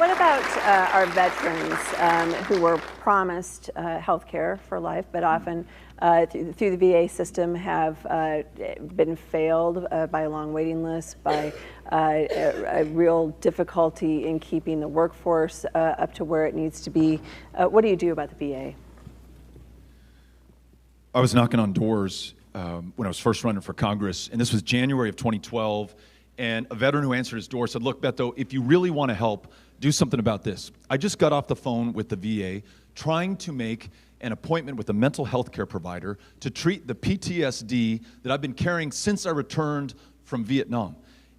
What about our veterans who were promised health care for life, but often through the VA system have been failed by a long waiting list, by a real difficulty in keeping the workforce up to where it needs to be? What do you do about the VA? I was knocking on doors when I was first running for Congress, and this was January of 2012, and a veteran who answered his door said, "Look, Beto, if you really want to help, do something about this. I just got off the phone with the VA trying to make an appointment with a mental health care provider to treat the PTSD that I've been carrying since I returned from Vietnam.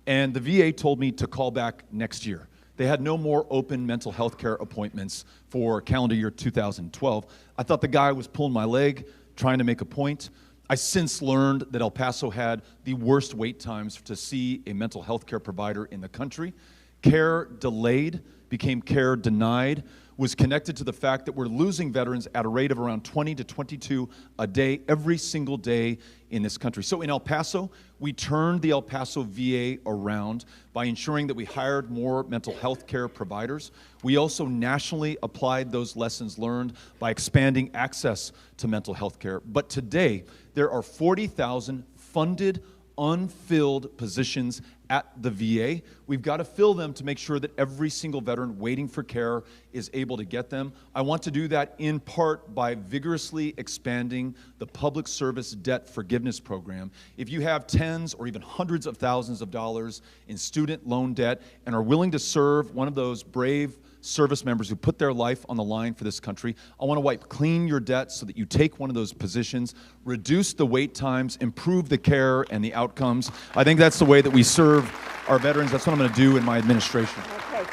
And the VA told me to call back next year. They had no more open mental health care appointments for calendar year 2012. I thought the guy was pulling my leg, trying to make a point. I since learned that El Paso had the worst wait times to see a mental health care provider in the country. Care delayed became care denied, was connected to the fact that we're losing veterans at a rate of around 20 to 22 a day, every single day in this country. So in El Paso, we turned the El Paso VA around by ensuring that we hired more mental health care providers. We also nationally applied those lessons learned by expanding access to mental health care. But today, there are 40,000 funded, unfilled positions at the VA. We've got to fill them to make sure that every single veteran waiting for care is able to get them. I want to do that in part by vigorously expanding the Public Service Debt Forgiveness Program. If you have tens or even hundreds of thousands of dollars in student loan debt and are willing to serve one of those brave service members who put their life on the line for this country, I want to wipe clean your debt so that you take one of those positions, reduce the wait times, improve the care and the outcomes. I think that's the way that we serve our veterans. That's what I'm going to do in my administration. Okay.